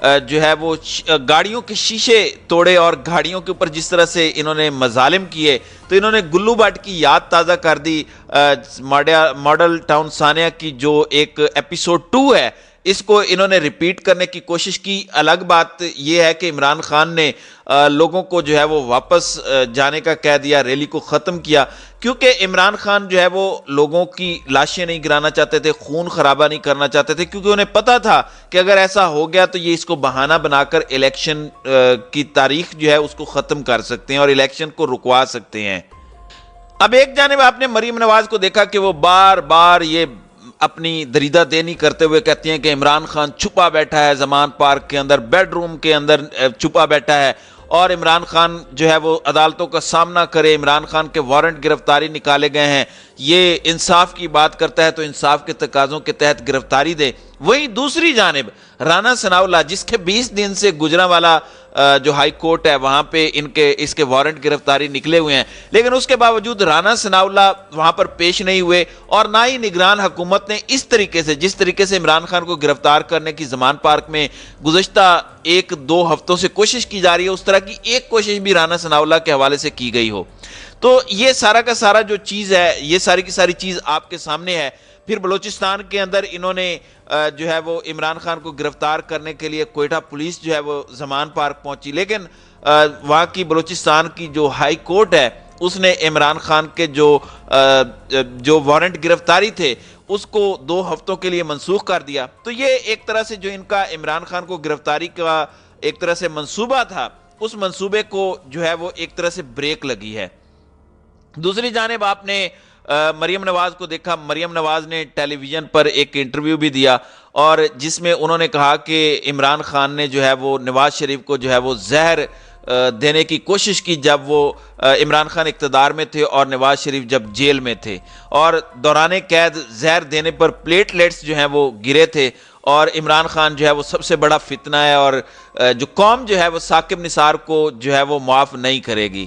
جو ہے وہ گاڑیوں کے شیشے توڑے اور گاڑیوں کے اوپر جس طرح سے انہوں نے مظالم کیے، تو انہوں نے گلو بٹ کی یاد تازہ کر دی۔ ماڈل ٹاؤن ثانیہ کی جو ایک ایپیسوڈ 2 ہے، اس کو انہوں نے ریپیٹ کرنے کی کوشش کی۔ الگ بات یہ ہے کہ عمران خان نے لوگوں کو جو ہے وہ واپس جانے کا کہہ دیا، ریلی کو ختم کیا، کیونکہ عمران خان جو ہے وہ لوگوں کی لاشیں نہیں گرانا چاہتے تھے، خون خرابہ نہیں کرنا چاہتے تھے، کیونکہ انہیں پتا تھا کہ اگر ایسا ہو گیا تو یہ اس کو بہانہ بنا کر الیکشن کی تاریخ جو ہے اس کو ختم کر سکتے ہیں اور الیکشن کو رکوا سکتے ہیں۔ اب ایک جانب آپ نے مریم نواز کو دیکھا کہ وہ بار بار یہ اپنی دریدہ دینی کرتے ہوئے کہتی ہیں کہ عمران خان چھپا بیٹھا ہے زمان پارک کے اندر، بیڈ روم کے اندر چھپا بیٹھا ہے، اور عمران خان جو ہے وہ عدالتوں کا سامنا کرے، عمران خان کے وارنٹ گرفتاری نکالے گئے ہیں، یہ انصاف کی بات کرتا ہے تو انصاف کے تقاضوں کے تحت گرفتاری دے۔ وہیں دوسری جانب رانا ثناءاللہ، جس کے 20 دن سے گجرانوالہ جو ہائی کورٹ ہے وہاں پہ اس کے وارنٹ گرفتاری نکلے ہوئے ہیں، لیکن اس کے باوجود رانا ثناءاللہ وہاں پر پیش نہیں ہوئے، اور نہ ہی نگران حکومت نے اس طریقے سے، جس طریقے سے عمران خان کو گرفتار کرنے کی زمان پارک میں گزشتہ 1-2 ہفتوں سے کوشش کی جا رہی ہے، اس طرح کی ایک کوشش بھی رانا ثناءاللہ کے حوالے سے کی گئی ہو۔ تو یہ سارا کا سارا جو چیز ہے، یہ ساری کی ساری چیز آپ کے سامنے ہے۔ پھر بلوچستان کے اندر انہوں نے جو ہے وہ عمران خان کو گرفتار کرنے کے لیے کوئٹہ پولیس جو ہے وہ زمان پارک پہنچی، لیکن وہاں کی بلوچستان کی جو ہائی کورٹ ہے اس نے عمران خان کے جو وارنٹ گرفتاری تھے اس کو 2 ہفتوں کے لیے منسوخ کر دیا۔ تو یہ ایک طرح سے جو ان کا عمران خان کو گرفتاری کا ایک طرح سے منصوبہ تھا، اس منصوبے کو جو ہے وہ ایک طرح سے بریک لگی ہے۔ دوسری جانب آپ نے مریم نواز کو دیکھا۔ مریم نواز نے ٹیلی ویژن پر ایک انٹرویو بھی دیا، اور جس میں انہوں نے کہا کہ عمران خان نے جو ہے وہ نواز شریف کو جو ہے وہ زہر دینے کی کوشش کی جب وہ عمران خان اقتدار میں تھے اور نواز شریف جب جیل میں تھے، اور دوران قید زہر دینے پر پلیٹلیٹس جو ہیں وہ گرے تھے، اور عمران خان جو ہے وہ سب سے بڑا فتنہ ہے، اور جو قوم جو ہے وہ ثاقب نثار کو جو ہے وہ معاف نہیں کرے گی۔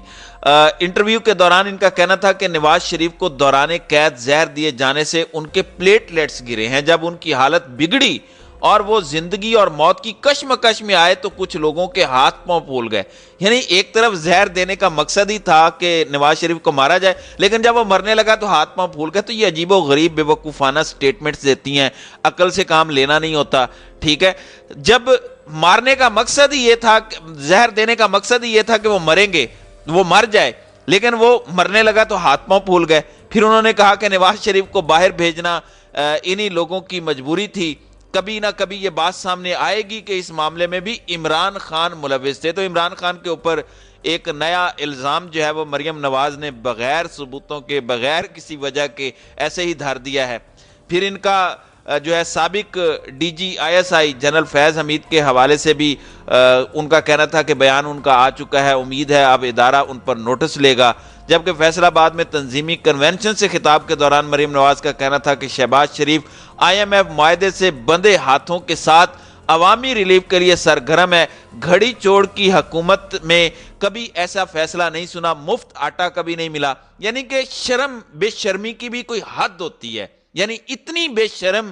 انٹرویو کے دوران ان کا کہنا تھا کہ نواز شریف کو دوران قید زہر دیے جانے سے ان کے پلیٹلیٹس گرے ہیں، جب ان کی حالت بگڑی اور وہ زندگی اور موت کی کشمکش میں آئے تو کچھ لوگوں کے ہاتھ پاؤں پھول گئے۔ یعنی ایک طرف زہر دینے کا مقصد ہی تھا کہ نواز شریف کو مارا جائے، لیکن جب وہ مرنے لگا تو ہاتھ پاؤں پھول گئے۔ تو یہ عجیب و غریب بے وقوفانہ سٹیٹمنٹس دیتی ہیں، عقل سے کام لینا نہیں ہوتا، ٹھیک ہے۔ جب مارنے کا مقصد ہی یہ تھا، زہر دینے کا مقصد ہی یہ تھا کہ وہ مریں گے، وہ مر جائے، لیکن وہ مرنے لگا تو ہاتھ پاؤں پھول گئے۔ پھر انہوں نے کہا کہ نواز شریف کو باہر بھیجنا انہی لوگوں کی مجبوری تھی، کبھی نہ کبھی یہ بات سامنے آئے گی کہ اس معاملے میں بھی عمران خان ملوث تھے۔ تو عمران خان کے اوپر ایک نیا الزام جو ہے وہ مریم نواز نے بغیر ثبوتوں کے، بغیر کسی وجہ کے ایسے ہی دھر دیا ہے۔ پھر ان کا جو ہے سابق ڈی جی ISI جنرل فیض حمید کے حوالے سے بھی ان کا کہنا تھا کہ بیان ان کا آ چکا ہے، امید ہے اب ادارہ ان پر نوٹس لے گا۔ جبکہ فیصل آباد میں تنظیمی کنونشن سے خطاب کے دوران مریم نواز کا کہنا تھا کہ شہباز شریف IMF معاہدے سے بندھے ہاتھوں کے ساتھ عوامی ریلیف کے لیے سرگرم ہے، گھڑی چوڑ کی حکومت میں کبھی ایسا فیصلہ نہیں سنا، مفت آٹا کبھی نہیں ملا۔ یعنی کہ شرم بے شرمی کی بھی کوئی حد ہوتی ہے، یعنی اتنی بے شرم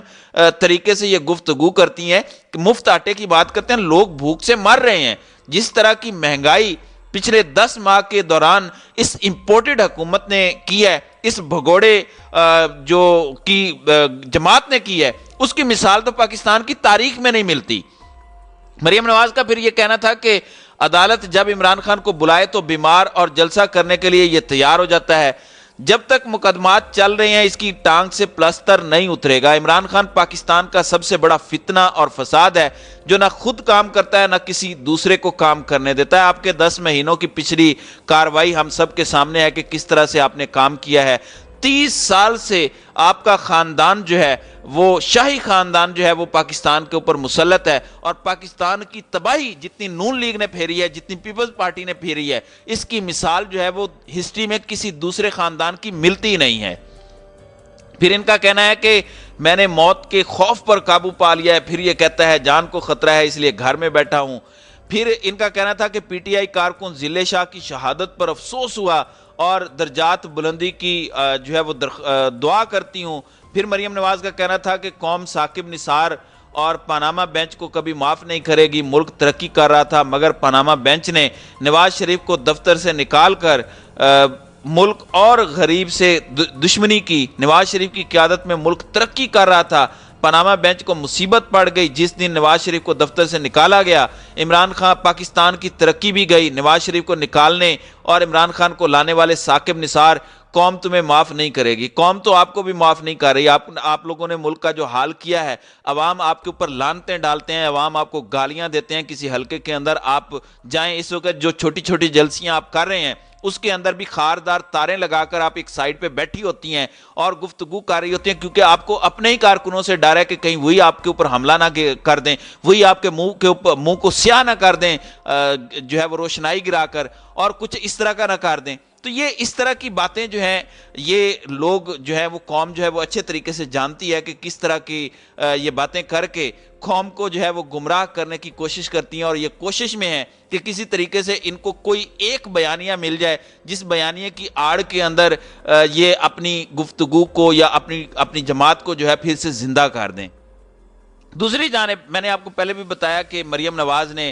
طریقے سے یہ گفتگو کرتی ہیں کہ مفت آٹے کی بات کرتے ہیں، لوگ بھوک سے مر رہے ہیں۔ جس طرح کی مہنگائی پچھلے 10 ماہ کے دوران اس امپورٹڈ حکومت نے کی ہے، اس بھگوڑے جو کی جماعت نے کی ہے، اس کی مثال تو پاکستان کی تاریخ میں نہیں ملتی۔ مریم نواز کا پھر یہ کہنا تھا کہ عدالت جب عمران خان کو بلائے تو بیمار اور جلسہ کرنے کے لیے یہ تیار ہو جاتا ہے، جب تک مقدمات چل رہے ہیں اس کی ٹانگ سے پلستر نہیں اترے گا۔ عمران خان پاکستان کا سب سے بڑا فتنہ اور فساد ہے، جو نہ خود کام کرتا ہے نہ کسی دوسرے کو کام کرنے دیتا ہے۔ آپ کے 10 مہینوں کی پچھلی کاروائی ہم سب کے سامنے ہے کہ کس طرح سے آپ نے کام کیا ہے۔ 30 سال سے آپ کا خاندان جو ہے وہ شاہی خاندان جو ہے وہ پاکستان کے اوپر مسلط ہے، اور پاکستان کی تباہی جتنی نون لیگ نے پھیری ہے، جتنی پیپلز پارٹی نے پھیری ہے، اس کی مثال جو ہے وہ ہسٹری میں کسی دوسرے خاندان کی ملتی نہیں ہے۔ پھر ان کا کہنا ہے کہ میں نے موت کے خوف پر قابو پا لیا ہے، پھر یہ کہتا ہے جان کو خطرہ ہے اس لیے گھر میں بیٹھا ہوں۔ پھر ان کا کہنا تھا کہ PTI کارکن ذلے شاہ کی شہادت پر افسوس ہوا اور درجات بلندی کی جو ہے وہ دعا کرتی ہوں۔ پھر مریم نواز کا کہنا تھا کہ قوم ثاقب نثار اور پاناما بینچ کو کبھی معاف نہیں کرے گی۔ ملک ترقی کر رہا تھا مگر پاناما بینچ نے نواز شریف کو دفتر سے نکال کر ملک اور غریب سے دشمنی کی۔ نواز شریف کی قیادت میں ملک ترقی کر رہا تھا، پاناما بینچ کو مصیبت پڑ گئی جس دن نواز شریف کو دفتر سے نکالا گیا۔ عمران خان پاکستان کی ترقی بھی گئی۔ نواز شریف کو نکالنے اور عمران خان کو لانے والے ثاقب نثار، قوم تمہیں معاف نہیں کرے گی۔ قوم تو آپ کو بھی معاف نہیں کر رہی۔ آپ لوگوں نے ملک کا جو حال کیا ہے، عوام آپ کے اوپر لعنتیں ڈالتے ہیں، عوام آپ کو گالیاں دیتے ہیں۔ کسی حلقے کے اندر آپ جائیں، اس وقت جو چھوٹی چھوٹی جلسیاں آپ کر رہے ہیں اس کے اندر بھی خاردار تاریں لگا کر آپ ایک سائیڈ پہ بیٹھی ہوتی ہیں اور گفتگو کر رہی ہوتی ہیں، کیونکہ آپ کو اپنے ہی کارکنوں سے ڈر ہے کہ کہیں وہی آپ کے اوپر حملہ نہ کر دیں، وہی آپ کے منہ کو سیاہ نہ کر دیں، جو ہے وہ روشنائی گرا کر، اور کچھ اس طرح کا نہ کر دیں۔ تو یہ اس طرح کی باتیں جو ہیں، یہ لوگ جو ہے وہ قوم جو ہے وہ اچھے طریقے سے جانتی ہے کہ کس طرح کی یہ باتیں کر کے قوم کو جو ہے وہ گمراہ کرنے کی کوشش کرتی ہیں، اور یہ کوشش میں ہے کہ کسی طریقے سے ان کو کوئی ایک بیانیہ مل جائے جس بیانیے کی آڑ کے اندر یہ اپنی گفتگو کو یا اپنی جماعت کو جو ہے پھر سے زندہ کر دیں۔ دوسری جانب میں نے آپ کو پہلے بھی بتایا کہ مریم نواز نے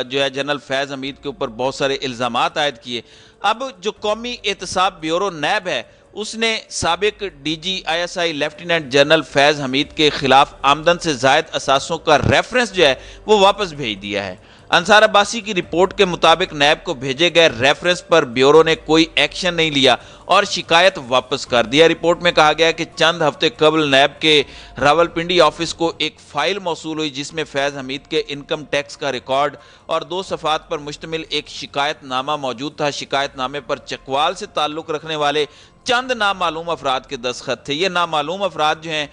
جو ہے جنرل فیض حمید کے اوپر بہت سارے الزامات عائد کیے۔ اب جو قومی احتساب بیورو نیب ہے، اس نے سابق D G I S I lieutenant general Faiz Hameed کے خلاف آمدن سے زائد اثاثوں کا ریفرنس جو ہے وہ واپس بھیج دیا ہے۔ انصار عباسی کی رپورٹ کے مطابق نیب کو بھیجے گئے ریفرنس پر بیورو نے کوئی ایکشن نہیں لیا اور شکایت واپس کر دیا۔ رپورٹ میں کہا گیا کہ چند ہفتے قبل نیب کے راولپنڈی آفس کو ایک فائل موصول ہوئی جس میں فیض حمید کے انکم ٹیکس کا ریکارڈ اور 2 صفحات پر مشتمل ایک شکایت نامہ موجود تھا۔ شکایت نامے پر چکوال سے تعلق رکھنے والے چند نامعلوم افراد کے دستخط تھے۔ یہ نامعلوم افراد جو ہیں،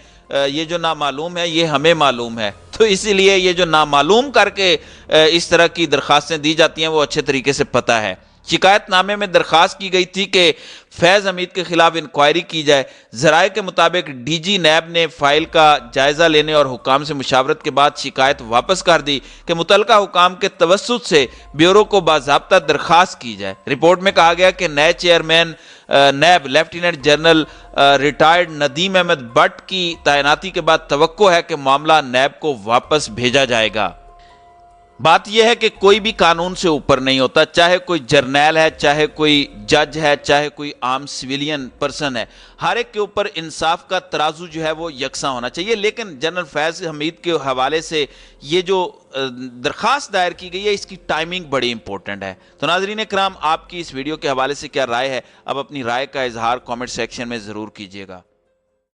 یہ جو نامعلوم ہے یہ ہمیں معلوم ہے، تو اسی لیے یہ جو نامعلوم کر کے اس طرح کی درخواستیں دی جاتی ہیں وہ اچھے طریقے سے پتہ ہے۔ شکایت نامے میں درخواست کی گئی تھی کہ فیض حمید کے خلاف انکوائری کی جائے۔ ذرائع کے مطابق ڈی جی نیب نے فائل کا جائزہ لینے اور حکام سے مشاورت کے بعد شکایت واپس کر دی کہ متعلقہ حکام کے توسط سے بیورو کو باضابطہ درخواست کی جائے۔ رپورٹ میں کہا گیا کہ نئے chairman NAB lieutenant general retired Nadeem Ahmed Butt کی تعیناتی کے بعد توقع ہے کہ معاملہ نیب کو واپس بھیجا جائے گا۔ بات یہ ہے کہ کوئی بھی قانون سے اوپر نہیں ہوتا، چاہے کوئی جرنیل ہے، چاہے کوئی جج ہے، چاہے کوئی عام سویلین پرسن ہے، ہر ایک کے اوپر انصاف کا ترازو جو ہے وہ یکساں ہونا چاہیے۔ لیکن جنرل فیض حمید کے حوالے سے یہ جو درخواست دائر کی گئی ہے اس کی ٹائمنگ بڑی امپورٹنٹ ہے۔ تو ناظرین کرام، آپ کی اس ویڈیو کے حوالے سے کیا رائے ہے؟ اب اپنی رائے کا اظہار کامنٹ سیکشن میں ضرور کیجیے گا۔